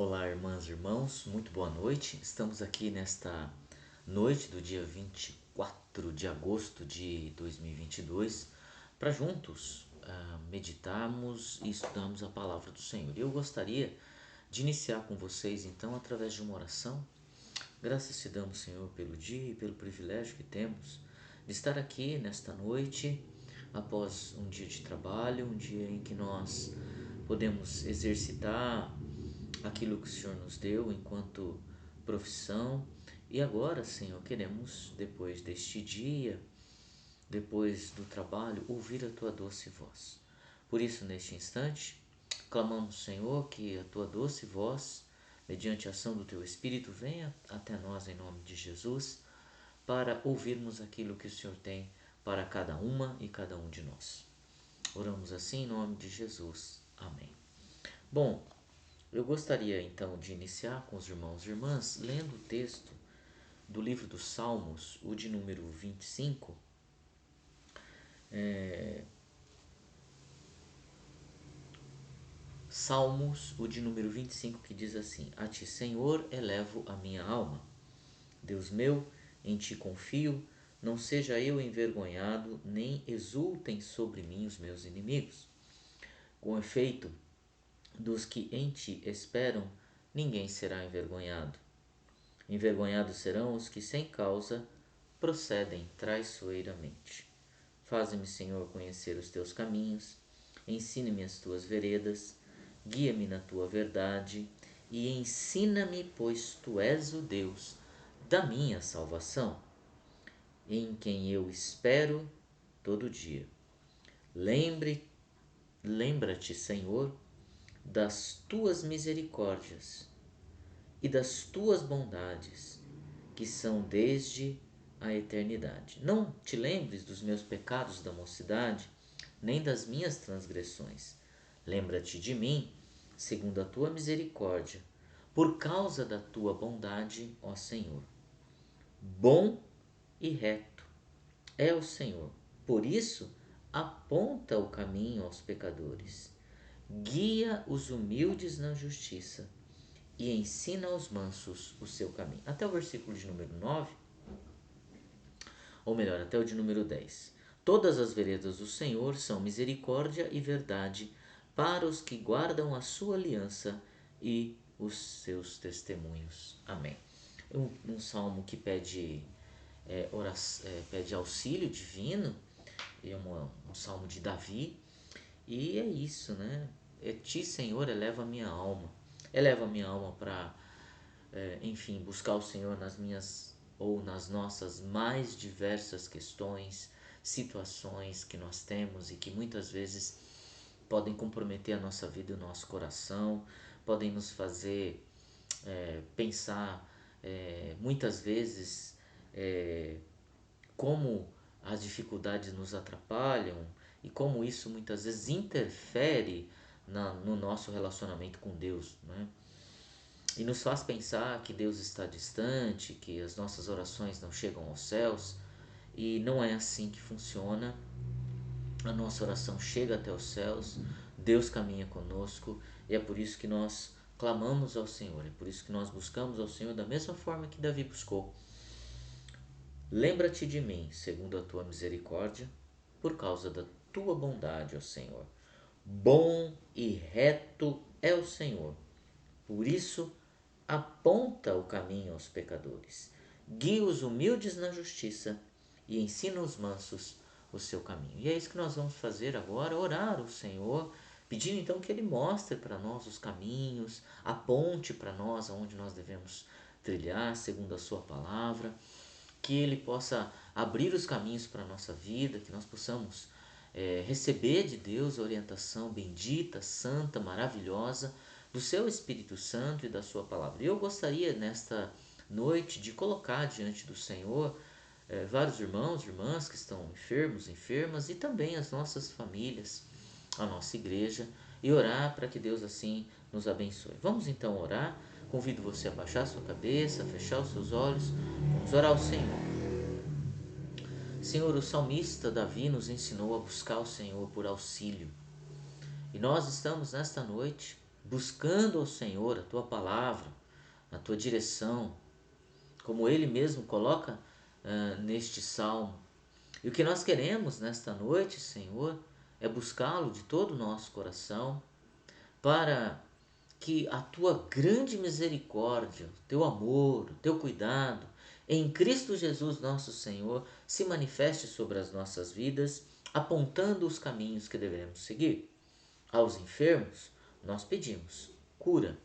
Olá, irmãs e irmãos, muito boa noite. Estamos aqui nesta noite do dia 24 de agosto de 2022 para juntos meditarmos e estudarmos a palavra do Senhor. Eu gostaria de iniciar com vocês então através de uma oração. Graças te damos, Senhor, pelo dia e pelo privilégio que temos de estar aqui nesta noite após um dia de trabalho, um dia em que nós podemos exercitar aquilo que o Senhor nos deu enquanto profissão. E agora, Senhor, queremos, depois deste dia, depois do trabalho, ouvir a Tua doce voz. Por isso, neste instante, clamamos, Senhor, que a Tua doce voz, mediante a ação do Teu Espírito, venha até nós em nome de Jesus, para ouvirmos aquilo que o Senhor tem para cada uma e cada um de nós. Oramos assim em nome de Jesus. Amém. Bom, eu gostaria então de iniciar com os irmãos e irmãs lendo o texto do livro dos Salmos, o de número 25. Salmos, o de número 25, que diz assim: A ti, Senhor, elevo a minha alma. Deus meu, em ti confio, não seja eu envergonhado, nem exultem sobre mim os meus inimigos. Com efeito, dos que em ti esperam, ninguém será envergonhado. Envergonhados serão os que sem causa procedem traiçoeiramente. Faze-me, Senhor, conhecer os teus caminhos, ensine-me as tuas veredas, guia-me na tua verdade e ensina-me, pois tu és o Deus da minha salvação, em quem eu espero todo dia. Lembra-te, Senhor, das tuas misericórdias e das tuas bondades, que são desde a eternidade. Não te lembres dos meus pecados da mocidade, nem das minhas transgressões. Lembra-te de mim, segundo a tua misericórdia, por causa da tua bondade, ó Senhor. Bom e reto é o Senhor, por isso aponta o caminho aos pecadores. Guia os humildes na justiça e ensina aos mansos o seu caminho. Até o versículo de número 9, ou melhor, até o de número 10. Todas as veredas do Senhor são misericórdia e verdade para os que guardam a sua aliança e os seus testemunhos. Amém. Um salmo que pede, pede auxílio divino, é um salmo de Davi, e é isso, né? É ti, Senhor, eleva a minha alma. Eleva a minha alma para, enfim, buscar o Senhor nas minhas ou nas nossas mais diversas questões, situações que nós temos e que muitas vezes podem comprometer a nossa vida e o nosso coração, podem nos fazer pensar muitas vezes como as dificuldades nos atrapalham e como isso muitas vezes interfere no nosso relacionamento com Deus, né? E nos faz pensar que Deus está distante, que as nossas orações não chegam aos céus, e não é assim que funciona. A nossa oração chega até os céus, Deus caminha conosco, e é por isso que nós clamamos ao Senhor, é por isso que nós buscamos ao Senhor da mesma forma que Davi buscou. Lembra-te de mim, segundo a tua misericórdia, por causa da tua bondade, ó Senhor. Bom e reto é o Senhor, por isso aponta o caminho aos pecadores. Guia os humildes na justiça e ensina os mansos o seu caminho. E é isso que nós vamos fazer agora, orar ao Senhor, pedindo então que Ele mostre para nós os caminhos, aponte para nós aonde nós devemos trilhar segundo a sua palavra, que Ele possa abrir os caminhos para a nossa vida, que nós possamos receber de Deus a orientação bendita, santa, maravilhosa do seu Espírito Santo e da sua palavra. E eu gostaria nesta noite de colocar diante do Senhor vários irmãos e irmãs que estão enfermos, enfermas, e também as nossas famílias, a nossa igreja, e orar para que Deus assim nos abençoe. Vamos então orar. Convido você a baixar sua cabeça, a fechar os seus olhos. Vamos orar ao Senhor. Senhor, o salmista Davi nos ensinou a buscar o Senhor por auxílio. E nós estamos nesta noite buscando ao Senhor a tua palavra, a tua direção, como Ele mesmo coloca neste salmo. E o que nós queremos nesta noite, Senhor, é buscá-lo de todo o nosso coração, para que a tua grande misericórdia, teu amor, teu cuidado em Cristo Jesus nosso Senhor se manifeste sobre as nossas vidas, apontando os caminhos que devemos seguir. Aos enfermos, nós pedimos cura.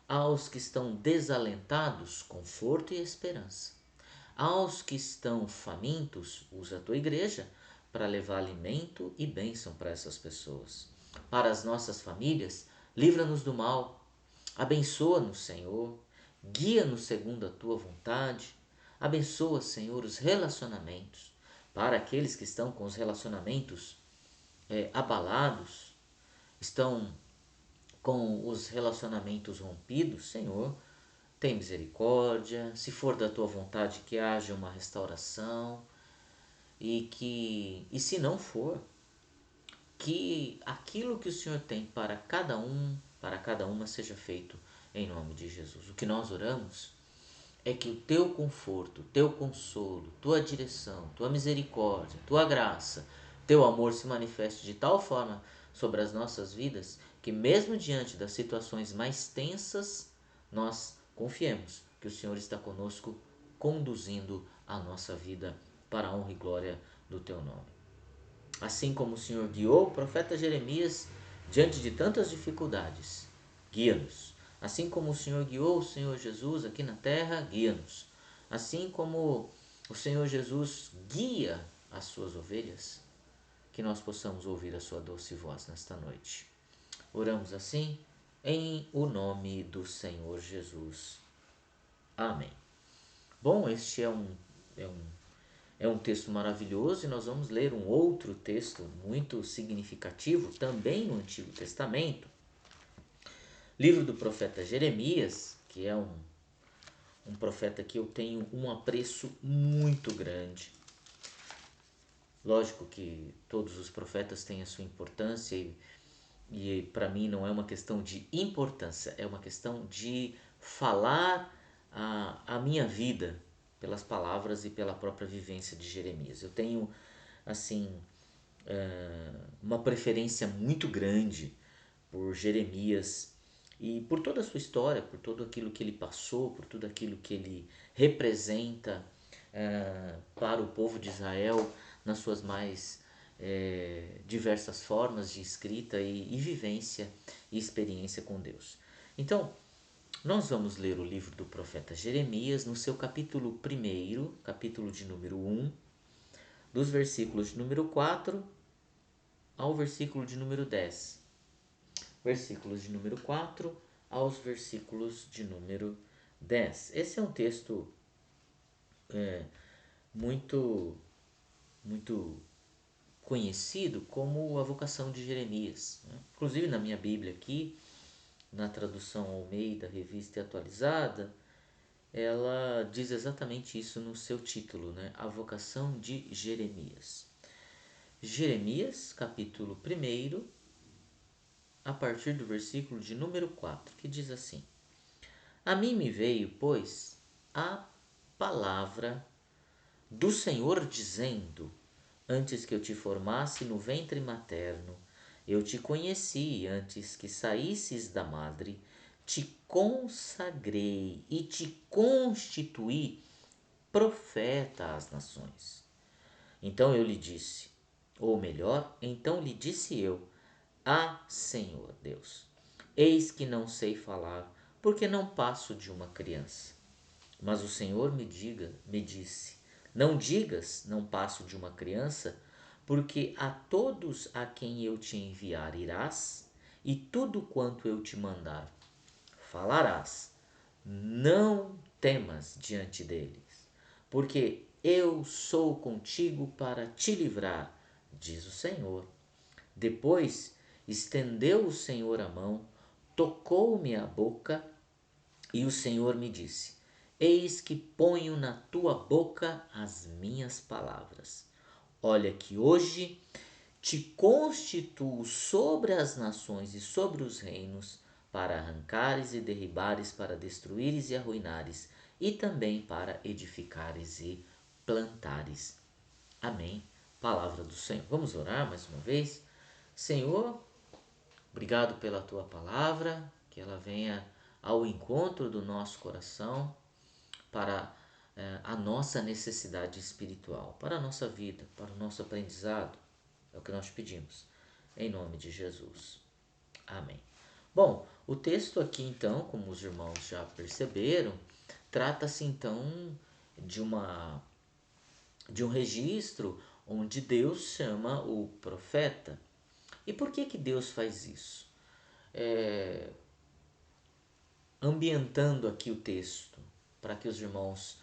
Aos que estão desalentados, conforto e esperança. Aos que estão famintos, usa a tua igreja para levar alimento e bênção para essas pessoas. Para as nossas famílias, livra-nos do mal. Abençoa-nos, Senhor. Guia-nos segundo a tua vontade. Abençoa, Senhor, os relacionamentos. Para aqueles que estão com os relacionamentos abalados, estão com os relacionamentos rompidos, Senhor, tem misericórdia. Se for da tua vontade, que haja uma restauração, e se não for, que aquilo que o Senhor tem para cada um, para cada uma, seja feito em nome de Jesus. O que nós oramos é que o teu conforto, teu consolo, tua direção, tua misericórdia, tua graça, teu amor se manifeste de tal forma sobre as nossas vidas que, mesmo diante das situações mais tensas, nós confiemos que o Senhor está conosco, conduzindo a nossa vida para a honra e glória do teu nome. Assim como o Senhor guiou o profeta Jeremias diante de tantas dificuldades, guia-nos. Assim como o Senhor guiou o Senhor Jesus aqui na terra, guia-nos. Assim como o Senhor Jesus guia as suas ovelhas, que nós possamos ouvir a sua doce voz nesta noite. Oramos assim, em o nome do Senhor Jesus. Amém. Bom, este é um texto maravilhoso, e nós vamos ler um outro texto muito significativo, também no Antigo Testamento. Livro do profeta Jeremias, que é um profeta que eu tenho um apreço muito grande. Lógico que todos os profetas têm a sua importância, e para mim não é uma questão de importância, é uma questão de falar a minha vida pelas palavras e pela própria vivência de Jeremias. Eu tenho, assim, uma preferência muito grande por Jeremias e por toda a sua história, por tudo aquilo que ele passou, por tudo aquilo que ele representa para o povo de Israel nas suas mais diversas formas de escrita e vivência e experiência com Deus. Então, nós vamos ler o livro do profeta Jeremias no seu capítulo 1, capítulo de número 1, dos versículos de número 4 ao versículo de número 10. Versículos de número 4 aos versículos de número 10. Esse é um texto muito, muito conhecido como a vocação de Jeremias, né? Inclusive na minha Bíblia aqui, na tradução Almeida, revista e atualizada, ela diz exatamente isso no seu título, né? A vocação de Jeremias. Jeremias, capítulo 1, a partir do versículo de número 4, que diz assim: A mim me veio, pois, a palavra do Senhor dizendo: Antes que eu te formasse no ventre materno, eu te conheci, antes que saísses da madre, te consagrei e te constituí profeta às nações. Então eu lhe disse, ou melhor, então lhe disse eu: Senhor Deus, eis que não sei falar, porque não passo de uma criança. Mas o Senhor me disse: Não digas, não passo de uma criança, porque a todos a quem eu te enviar irás, e tudo quanto eu te mandar falarás. Não temas diante deles, porque eu sou contigo para te livrar, diz o Senhor. Depois estendeu o Senhor a mão, tocou-me a boca, e o Senhor me disse: Eis que ponho na tua boca as minhas palavras. Olha que hoje te constituo sobre as nações e sobre os reinos para arrancares e derribares, para destruíres e arruinares, e também para edificares e plantares. Amém. Palavra do Senhor. Vamos orar mais uma vez? Senhor, obrigado pela tua palavra, que ela venha ao encontro do nosso coração para a nossa necessidade espiritual, para a nossa vida, para o nosso aprendizado. É o que nós pedimos. Em nome de Jesus. Amém. Bom, o texto aqui então, como os irmãos já perceberam, trata-se então de um registro onde Deus chama o profeta. E por que Deus faz isso? Ambientando aqui o texto, para que os irmãos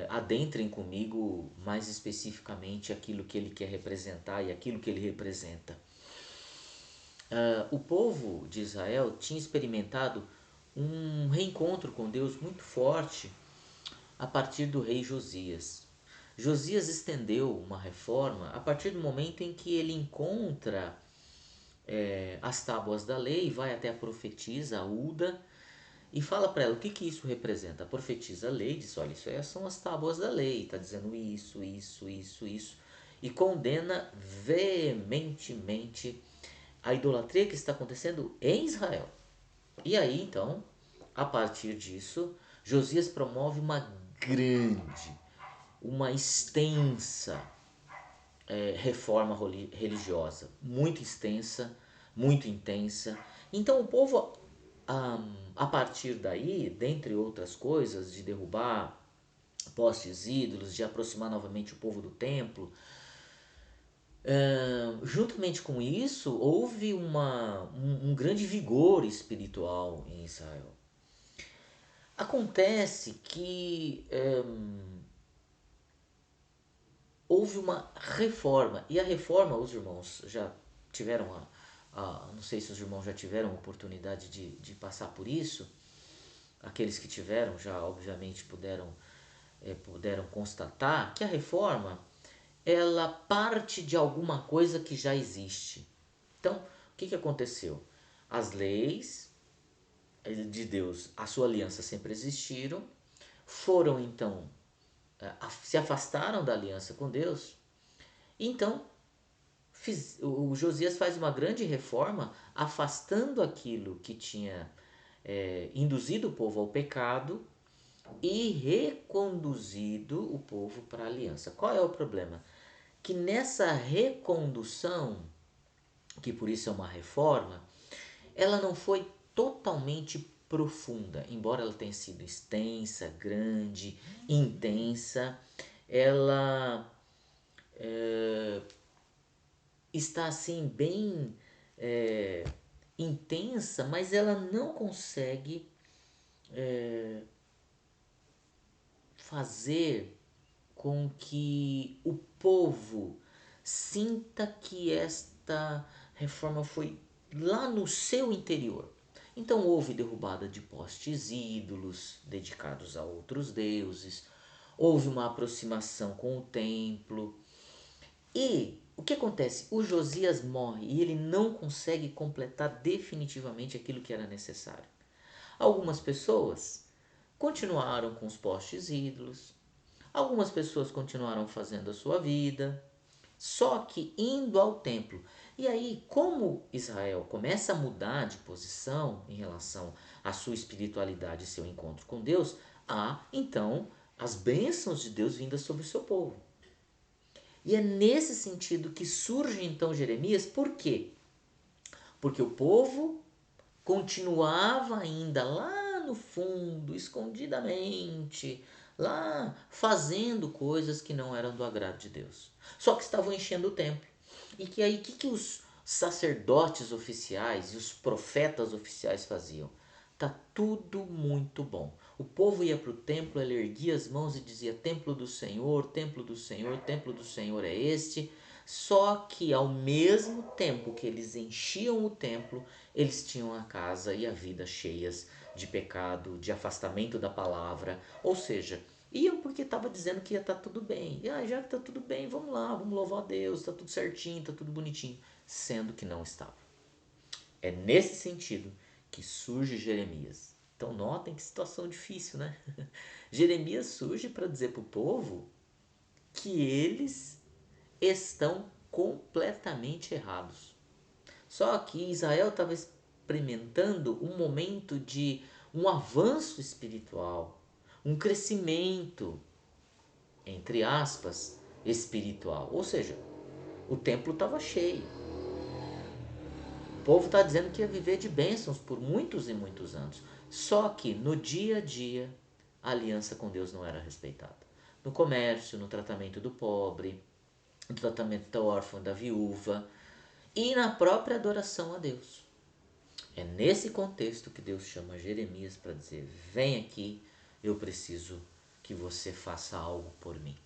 adentrem comigo mais especificamente aquilo que ele quer representar e aquilo que ele representa. O povo de Israel tinha experimentado um reencontro com Deus muito forte a partir do rei Josias. Josias estendeu uma reforma a partir do momento em que ele encontra as tábuas da lei, vai até a profetisa, a Uda, e fala para ela o que isso representa. A profetisa a lei diz, olha, isso aí são as tábuas da lei, está dizendo isso, e condena veementemente a idolatria que está acontecendo em Israel. E aí, então, a partir disso, Josias promove uma grande, uma extensa reforma religiosa, muito extensa, muito intensa. Então o povo, a partir daí, dentre outras coisas, de derrubar postes ídolos, de aproximar novamente o povo do templo, juntamente com isso, houve um grande vigor espiritual em Israel. Acontece que houve uma reforma, e a reforma, os irmãos já tiveram não sei se os irmãos já tiveram oportunidade de passar por isso, aqueles que tiveram já obviamente puderam constatar que a reforma ela parte de alguma coisa que já existe. Então, o que aconteceu? As leis de Deus, a sua aliança sempre existiram, foram então, se afastaram da aliança com Deus, então o Josias faz uma grande reforma, afastando aquilo que tinha induzido o povo ao pecado e reconduzido o povo para a aliança. Qual é o problema? Que nessa recondução, que por isso é uma reforma, ela não foi totalmente profunda, embora ela tenha sido extensa, grande, intensa, ela está assim bem intensa, mas ela não consegue fazer com que o povo sinta que esta reforma foi lá no seu interior. Então houve derrubada de postes ídolos dedicados a outros deuses, houve uma aproximação com o templo. E o que acontece? O Josias morre e ele não consegue completar definitivamente aquilo que era necessário. Algumas pessoas continuaram com os postes ídolos, algumas pessoas continuaram fazendo a sua vida, só que indo ao templo. E aí, como Israel começa a mudar de posição em relação à sua espiritualidade e seu encontro com Deus, há então as bênçãos de Deus vindas sobre o seu povo. E é nesse sentido que surge então Jeremias, por quê? Porque o povo continuava ainda lá no fundo, escondidamente, lá fazendo coisas que não eram do agrado de Deus. Só que estavam enchendo o templo. E que aí, o que os sacerdotes oficiais e os profetas oficiais faziam? Tá tudo muito bom. O povo ia para o templo, ele erguia as mãos e dizia: Templo do Senhor, Templo do Senhor, Templo do Senhor é este. Só que ao mesmo tempo que eles enchiam o templo, eles tinham a casa e a vida cheias de pecado, de afastamento da palavra. Ou seja, iam porque estava dizendo que ia estar tudo bem. E já que está tudo bem, vamos lá, vamos louvar a Deus, está tudo certinho, está tudo bonitinho. Sendo que não estava. É nesse sentido que surge Jeremias. Então notem que situação difícil, né? Jeremias surge para dizer para o povo que eles estão completamente errados. Só que Israel estava experimentando um momento de um avanço espiritual, um crescimento, entre aspas, espiritual. Ou seja, o templo estava cheio. O povo está dizendo que ia viver de bênçãos por muitos e muitos anos. Só que no dia a dia, a aliança com Deus não era respeitada. No comércio, no tratamento do pobre, no tratamento da órfã, da viúva e na própria adoração a Deus. É nesse contexto que Deus chama Jeremias para dizer: vem aqui, eu preciso que você faça algo por mim.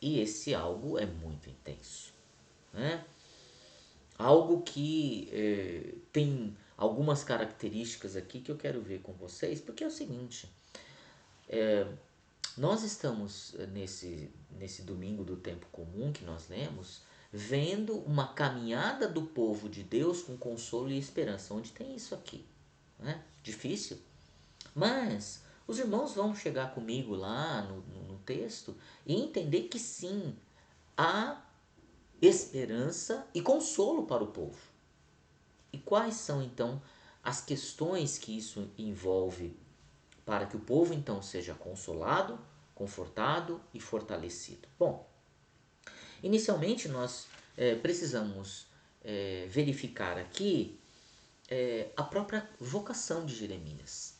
E esse algo é muito intenso, né? Algo que tem algumas características aqui que eu quero ver com vocês, porque é o seguinte, nós estamos nesse domingo do tempo comum que nós lemos, vendo uma caminhada do povo de Deus com consolo e esperança. Onde tem isso aqui? Né? Difícil. Mas os irmãos vão chegar comigo lá no texto e entender que sim, há esperança e consolo para o povo. E quais são então as questões que isso envolve para que o povo então seja consolado, confortado e fortalecido? Bom, inicialmente nós precisamos verificar aqui a própria vocação de Jeremias.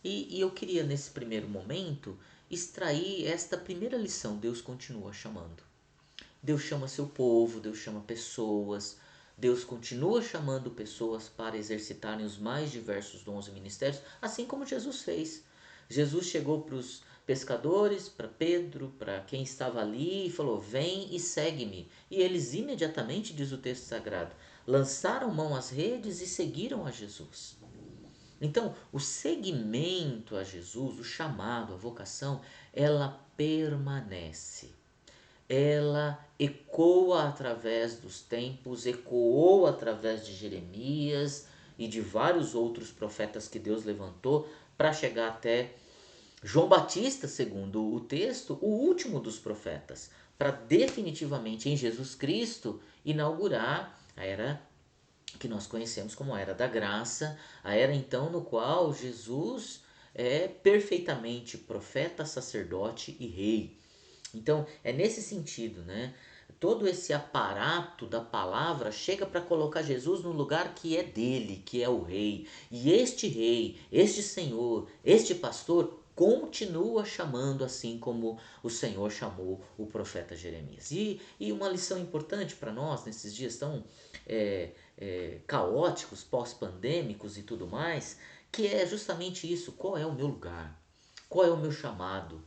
E eu queria nesse primeiro momento extrair esta primeira lição: Deus continua chamando. Deus chama seu povo, Deus chama pessoas, Deus continua chamando pessoas para exercitarem os mais diversos dons e ministérios, assim como Jesus fez. Jesus chegou para os pescadores, para Pedro, para quem estava ali e falou: vem e segue-me. E eles imediatamente, diz o texto sagrado, lançaram mão às redes e seguiram a Jesus. Então, o seguimento a Jesus, o chamado, a vocação, ela permanece. Ela ecoa através dos tempos, ecoou através de Jeremias e de vários outros profetas que Deus levantou para chegar até João Batista, segundo o texto, o último dos profetas, para definitivamente em Jesus Cristo inaugurar a era que nós conhecemos como a Era da Graça, a era então no qual Jesus é perfeitamente profeta, sacerdote e rei. Então, é nesse sentido, né? Todo esse aparato da palavra chega para colocar Jesus no lugar que é dele, que é o rei. E este rei, este senhor, este pastor continua chamando assim como o Senhor chamou o profeta Jeremias. E uma lição importante para nós nesses dias tão caóticos, pós-pandêmicos e tudo mais, que é justamente isso: qual é o meu lugar? Qual é o meu chamado?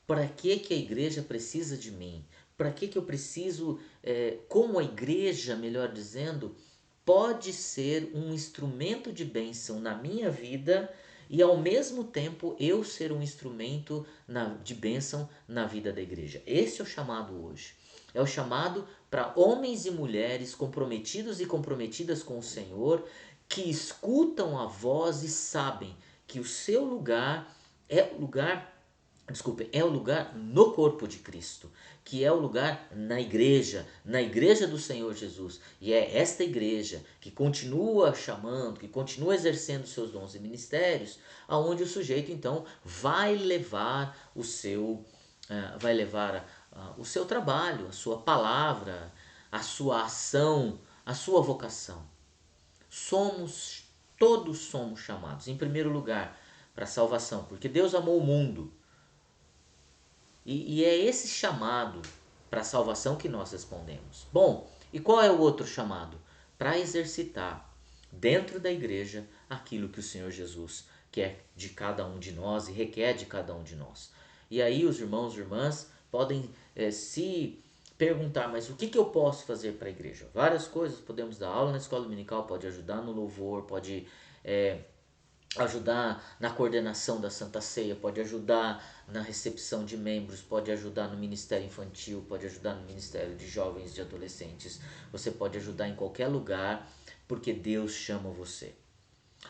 Para que a igreja precisa de mim? Para que eu preciso, como a igreja, melhor dizendo, pode ser um instrumento de bênção na minha vida e ao mesmo tempo eu ser um instrumento de bênção na vida da igreja. Esse é o chamado hoje. É o chamado para homens e mulheres comprometidos e comprometidas com o Senhor, que escutam a voz e sabem que o seu lugar é o lugar, desculpe, é o lugar no corpo de Cristo, que é o lugar na igreja do Senhor Jesus. E é esta igreja que continua chamando, que continua exercendo seus dons e ministérios, aonde o sujeito então vai levar o seu trabalho, a sua palavra, a sua ação, a sua vocação. Todos somos chamados, em primeiro lugar, para a salvação, porque Deus amou o mundo. E é esse chamado para a salvação que nós respondemos. Bom, e qual é o outro chamado? Para exercitar dentro da igreja aquilo que o Senhor Jesus quer de cada um de nós e requer de cada um de nós. E aí os irmãos e irmãs podem se perguntar: mas o que eu posso fazer para a igreja? Várias coisas. Podemos dar aula na escola dominical, pode ajudar no louvor, pode ajudar na coordenação da Santa Ceia, pode ajudar na recepção de membros, pode ajudar no ministério infantil, pode ajudar no ministério de jovens e de adolescentes. Você pode ajudar em qualquer lugar, porque Deus chama você.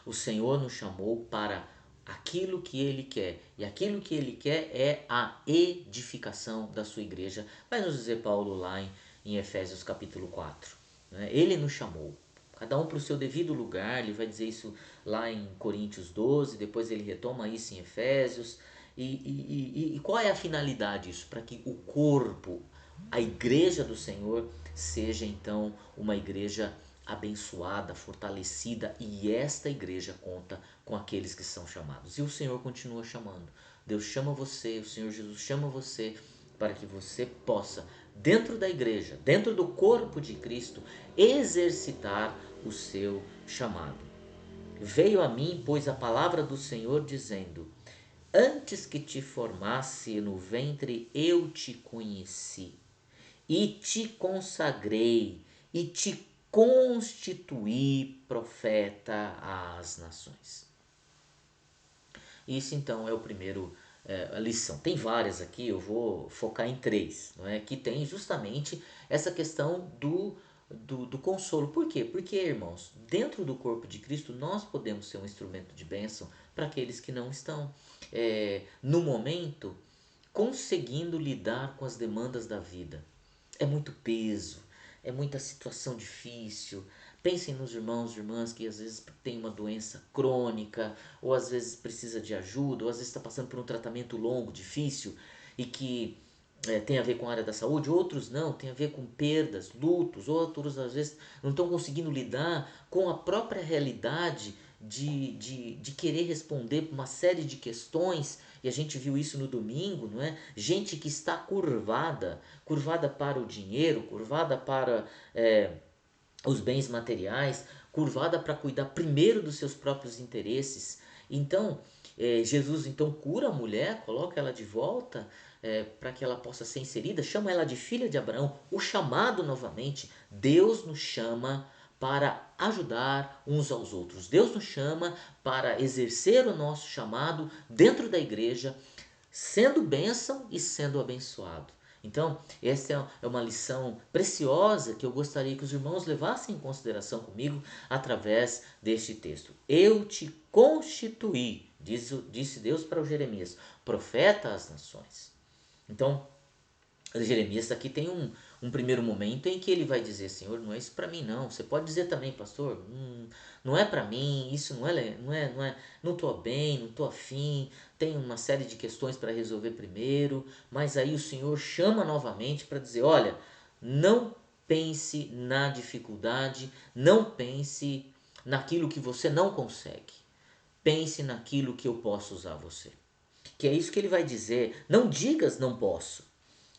O Senhor nos chamou para aquilo que Ele quer. E aquilo que Ele quer é a edificação da sua igreja. Vai nos dizer Paulo lá em Efésios capítulo 4. Né? Ele nos chamou. Cada um para o seu devido lugar. Ele vai dizer isso lá em Coríntios 12. Depois ele retoma isso em Efésios. E qual é a finalidade disso? Para que o corpo, a igreja do Senhor, seja então uma igreja abençoada, fortalecida, e esta igreja conta com aqueles que são chamados. E o Senhor continua chamando. Deus chama você, o Senhor Jesus chama você para que você possa, dentro da igreja, dentro do corpo de Cristo, exercitar o seu chamado. Veio a mim, pois, a palavra do Senhor dizendo: antes que te formasse no ventre, eu te conheci e te consagrei e te constituí profeta às nações. Isso então é o primeiro a lição. Tem várias aqui, eu vou focar em três, não é? Que tem justamente essa questão do consolo. Por quê? Porque, irmãos, dentro do corpo de Cristo nós podemos ser um instrumento de bênção para aqueles que não estão no momento conseguindo lidar com as demandas da vida. É muito peso, é muita situação difícil. Pensem nos irmãos e irmãs que às vezes tem uma doença crônica, ou às vezes precisa de ajuda, ou às vezes está passando por um tratamento longo, difícil, e que tem a ver com a área da saúde, outros não, tem a ver com perdas, lutos, outros às vezes não estão conseguindo lidar com a própria realidade de querer responder uma série de questões, e a gente viu isso no domingo, não é? Gente que está curvada, curvada para o dinheiro, curvada para os bens materiais, curvada para cuidar primeiro dos seus próprios interesses. Então, Jesus então cura a mulher, coloca ela de volta para que ela possa ser inserida, chama ela de filha de Abraão. O chamado novamente, Deus nos chama para ajudar uns aos outros. Deus nos chama para exercer o nosso chamado dentro da igreja, sendo bênção e sendo abençoado. Então, essa é uma lição preciosa que eu gostaria que os irmãos levassem em consideração comigo através deste texto. Eu te constituí, disse Deus para o Jeremias, profeta às nações. Então, Jeremias aqui tem um primeiro momento em que ele vai dizer: Senhor, não é isso para mim não. Você pode dizer também, pastor, não é para mim, isso não estou bem, não estou afim, tem uma série de questões para resolver primeiro. Mas aí o Senhor chama novamente para dizer: olha, não pense na dificuldade, não pense naquilo que você não consegue, pense naquilo que eu posso usar você. Que é isso que ele vai dizer: não digas não posso.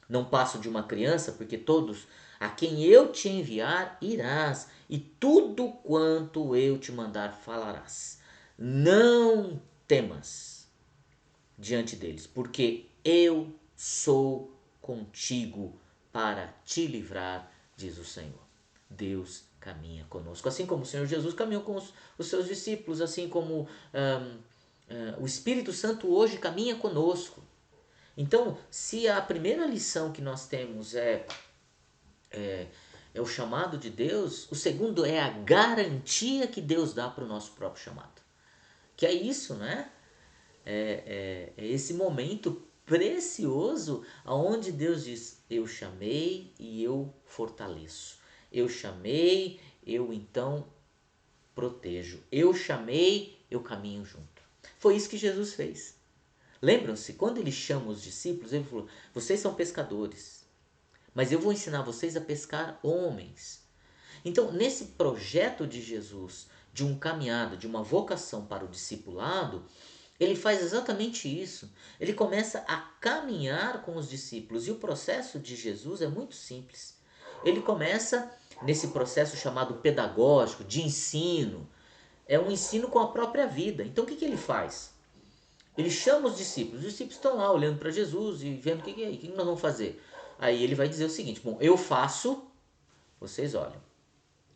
Não passo de uma criança, porque todos a quem eu te enviar irás, e tudo quanto eu te mandar falarás. Não temas diante deles, porque eu sou contigo para te livrar, diz o Senhor. Deus caminha conosco, assim como o Senhor Jesus caminhou com os seus discípulos, assim como o Espírito Santo hoje caminha conosco. Então, se a primeira lição que nós temos é o chamado de Deus, o segundo é a garantia que Deus dá para o nosso próprio chamado. Que é isso, né? É esse momento precioso onde Deus diz: eu chamei e eu fortaleço. Eu chamei, eu então protejo. Eu chamei, eu caminho junto. Foi isso que Jesus fez. Lembram-se, quando ele chama os discípulos, ele falou: vocês são pescadores, mas eu vou ensinar vocês a pescar homens. Então, nesse projeto de Jesus, de um caminhado, de uma vocação para o discipulado, ele faz exatamente isso. Ele começa a caminhar com os discípulos, e o processo de Jesus é muito simples. Ele começa nesse processo chamado pedagógico, de ensino. É um ensino com a própria vida. Então, o que ele faz? Ele chama os discípulos estão lá olhando para Jesus e vendo o que nós vamos fazer. Aí ele vai dizer o seguinte: bom, eu faço, vocês olham.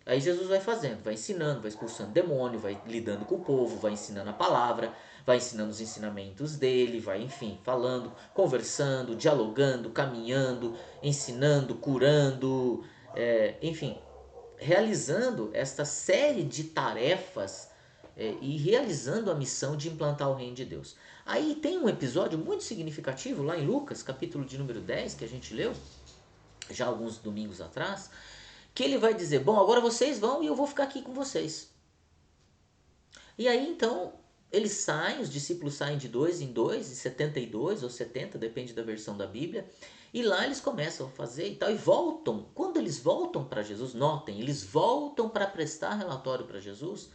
Aí Jesus vai fazendo, vai ensinando, vai expulsando demônio, vai lidando com o povo, vai ensinando a palavra, vai ensinando os ensinamentos dele, vai, enfim, falando, conversando, dialogando, caminhando, ensinando, curando, enfim, realizando esta série de tarefas e realizando a missão de implantar o reino de Deus. Aí tem um episódio muito significativo lá em Lucas, capítulo de número 10, que a gente leu já alguns domingos atrás, que ele vai dizer: bom, agora vocês vão e eu vou ficar aqui com vocês. E aí então eles saem, os discípulos saem de dois em dois, e 72 ou 70, depende da versão da Bíblia, e lá eles começam a fazer e tal, e voltam. Quando eles voltam para Jesus, notem, eles voltam para prestar relatório para Jesus,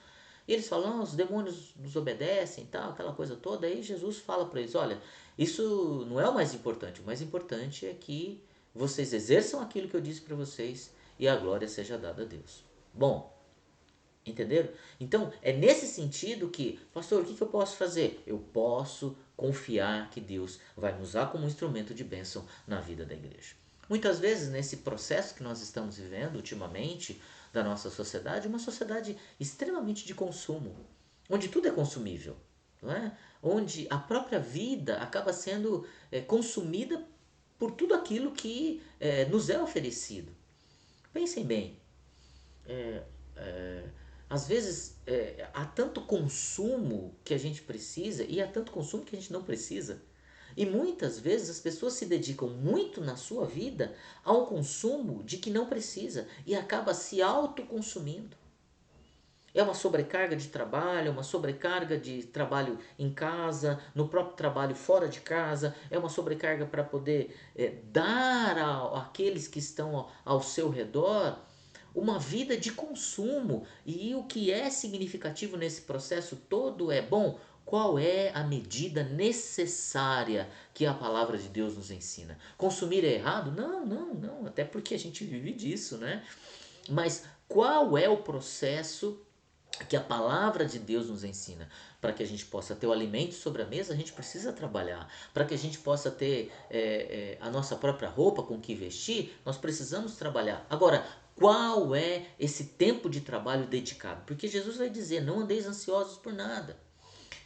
e eles falam: os demônios nos obedecem e tal, aquela coisa toda. Aí Jesus fala para eles: olha, isso não é o mais importante é que vocês exerçam aquilo que eu disse para vocês e a glória seja dada a Deus. Bom, entenderam? Então, é nesse sentido que, pastor, o que eu posso fazer? Eu posso confiar que Deus vai me usar como um instrumento de bênção na vida da igreja. Muitas vezes, nesse processo que nós estamos vivendo ultimamente da nossa sociedade, uma sociedade extremamente de consumo, onde tudo é consumível, não é? Onde a própria vida acaba sendo consumida por tudo aquilo que nos é oferecido. Pensem bem, às vezes há tanto consumo que a gente precisa e há tanto consumo que a gente não precisa. E muitas vezes as pessoas se dedicam muito na sua vida a um consumo de que não precisa e acaba se autoconsumindo. É uma sobrecarga de trabalho, é uma sobrecarga de trabalho em casa, no próprio trabalho fora de casa, é uma sobrecarga para poder dar àqueles que estão ao seu redor uma vida de consumo. E o que é significativo nesse processo todo é, bom, qual é a medida necessária que a palavra de Deus nos ensina? Consumir é errado? Não, não, não, até porque a gente vive disso, né? Mas qual é o processo que a palavra de Deus nos ensina? Para que a gente possa ter o alimento sobre a mesa, a gente precisa trabalhar. Para que a gente possa ter a nossa própria roupa com que vestir, nós precisamos trabalhar. Agora, qual é esse tempo de trabalho dedicado? Porque Jesus vai dizer: não andeis ansiosos por nada.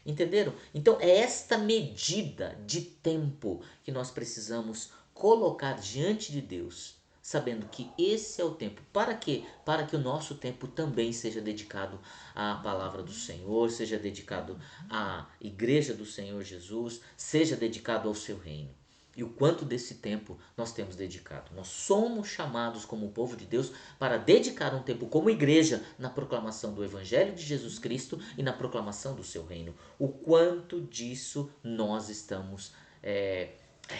Entenderam? Então é esta medida de tempo que nós precisamos colocar diante de Deus, sabendo que esse é o tempo. Para quê? Para que o nosso tempo também seja dedicado à palavra do Senhor, seja dedicado à igreja do Senhor Jesus, seja dedicado ao seu reino. E o quanto desse tempo nós temos dedicado. Nós somos chamados como povo de Deus para dedicar um tempo como igreja na proclamação do Evangelho de Jesus Cristo e na proclamação do seu reino. O quanto disso nós estamos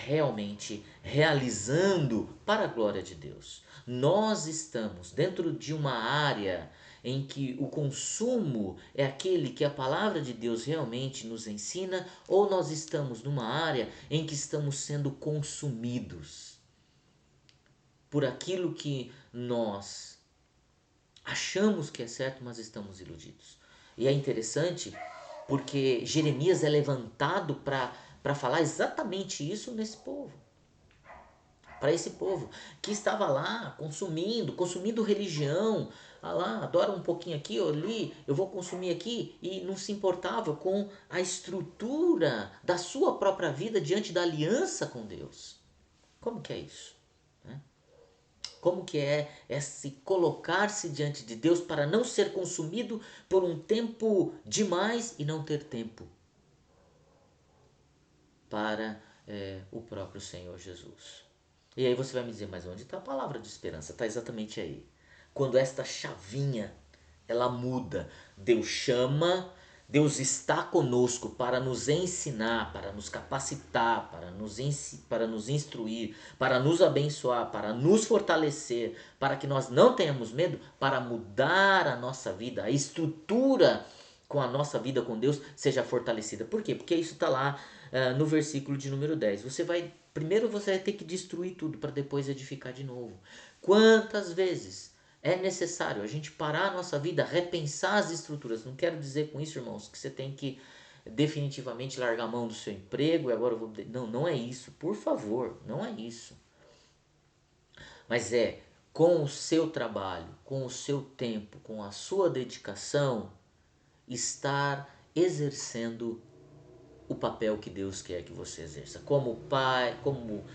realmente realizando para a glória de Deus. Nós estamos dentro de uma área em que o consumo é aquele que a palavra de Deus realmente nos ensina, ou nós estamos numa área em que estamos sendo consumidos por aquilo que nós achamos que é certo, mas estamos iludidos. E é interessante porque Jeremias é levantado para falar exatamente isso nesse povo. Para esse povo que estava lá consumindo religião. Ah lá, adora um pouquinho aqui ou ali, eu vou consumir aqui, e não se importava com a estrutura da sua própria vida diante da aliança com Deus. Como que é isso? Como que é se colocar-se diante de Deus para não ser consumido por um tempo demais e não ter tempo para o próprio Senhor Jesus. E aí você vai me dizer: mas onde está a palavra de esperança? Está exatamente aí. Quando esta chavinha ela muda, Deus chama, Deus está conosco para nos ensinar, para nos capacitar, para nos instruir, para nos abençoar, para nos fortalecer, para que nós não tenhamos medo, para mudar a nossa vida, a estrutura com a nossa vida com Deus seja fortalecida. Por quê? Porque isso está lá no versículo de número 10. Primeiro você vai ter que destruir tudo para depois edificar de novo. Quantas vezes é necessário a gente parar a nossa vida, repensar as estruturas? Não quero dizer com isso, irmãos, que você tem que definitivamente largar a mão do seu emprego e agora eu vou... Não, não é isso. Por favor, não é isso. Mas é com o seu trabalho, com o seu tempo, com a sua dedicação, estar exercendo o papel que Deus quer que você exerça. Como pai, como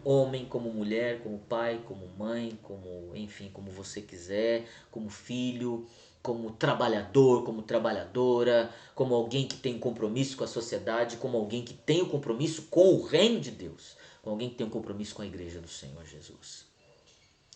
homem, como mulher, como pai, como mãe, como, enfim, como você quiser, como filho, como trabalhador, como trabalhadora, como alguém que tem um compromisso com a sociedade, como alguém que tem um compromisso com o reino de Deus, como alguém que tem um compromisso com a igreja do Senhor Jesus.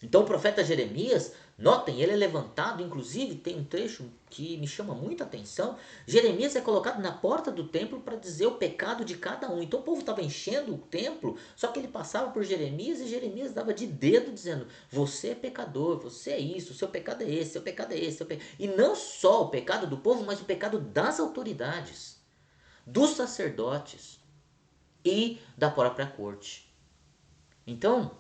Então o profeta Jeremias, notem, ele é levantado, inclusive tem um trecho que me chama muita atenção. Jeremias é colocado na porta do templo para dizer o pecado de cada um. Então o povo estava enchendo o templo, só que ele passava por Jeremias e Jeremias dava de dedo dizendo: você é pecador, você é isso, o seu pecado é esse, seu pecado é esse. E não só o pecado do povo, mas o pecado das autoridades, dos sacerdotes e da própria corte. Então,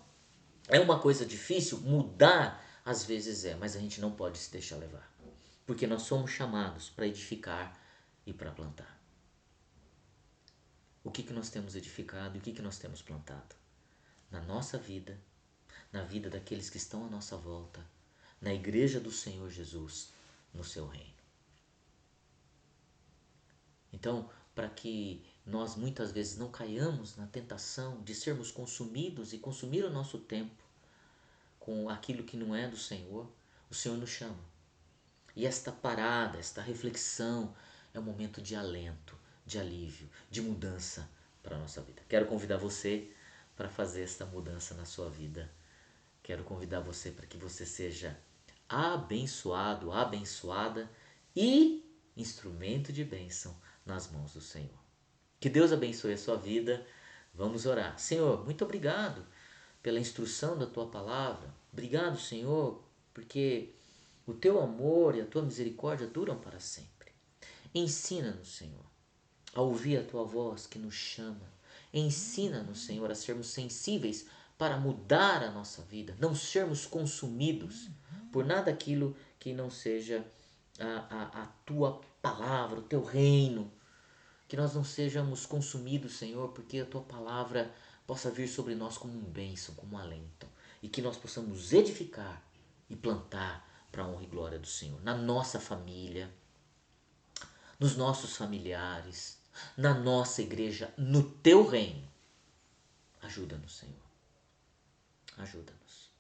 é uma coisa difícil, mudar às vezes mas a gente não pode se deixar levar. Porque nós somos chamados para edificar e para plantar. O que nós temos edificado e o que nós temos plantado? Na nossa vida, na vida daqueles que estão à nossa volta, na igreja do Senhor Jesus, no seu reino. Então, para que nós muitas vezes não caiamos na tentação de sermos consumidos e consumir o nosso tempo com aquilo que não é do Senhor, o Senhor nos chama. E esta parada, esta reflexão é um momento de alento, de alívio, de mudança para a nossa vida. Quero convidar você para fazer esta mudança na sua vida. Quero convidar você para que você seja abençoado, abençoada e instrumento de bênção nas mãos do Senhor. Que Deus abençoe a sua vida. Vamos orar. Senhor, muito obrigado pela instrução da tua palavra. Obrigado, Senhor, porque o teu amor e a tua misericórdia duram para sempre. Ensina-nos, Senhor, a ouvir a tua voz que nos chama. Ensina-nos, Senhor, a sermos sensíveis para mudar a nossa vida, não sermos consumidos por nada aquilo que não seja a tua palavra, o teu reino. Que nós não sejamos consumidos, Senhor, porque a tua palavra possa vir sobre nós como um bênção, como um alento. E que nós possamos edificar e plantar para a honra e glória do Senhor. Na nossa família, nos nossos familiares, na nossa igreja, no teu reino. Ajuda-nos, Senhor. Ajuda-nos.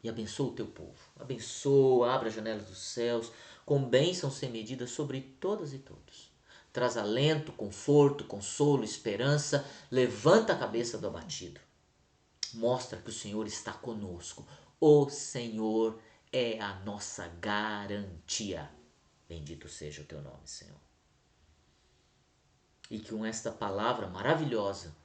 E abençoa o teu povo. Abençoa, abre as janelas dos céus, com bênçãos sem medida sobre todas e todos. Traz alento, conforto, consolo, esperança. Levanta a cabeça do abatido. Mostra que o Senhor está conosco. O Senhor é a nossa garantia. Bendito seja o teu nome, Senhor. E que com esta palavra maravilhosa,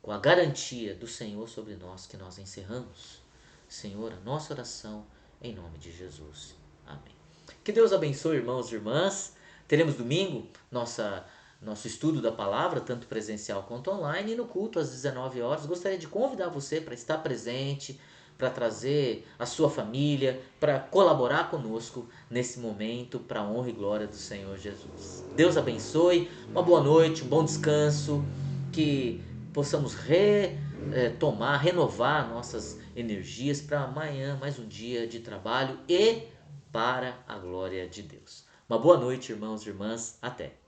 com a garantia do Senhor sobre nós, que nós encerramos, Senhor, a nossa oração em nome de Jesus. Amém. Que Deus abençoe, irmãos e irmãs. Teremos domingo nosso estudo da palavra, tanto presencial quanto online, e no culto às 19 horas. Gostaria de convidar você para estar presente, para trazer a sua família, para colaborar conosco nesse momento, para a honra e glória do Senhor Jesus. Deus abençoe, uma boa noite, um bom descanso, que possamos renovar nossas energias para amanhã, mais um dia de trabalho e para a glória de Deus. Uma boa noite, irmãos e irmãs. Até!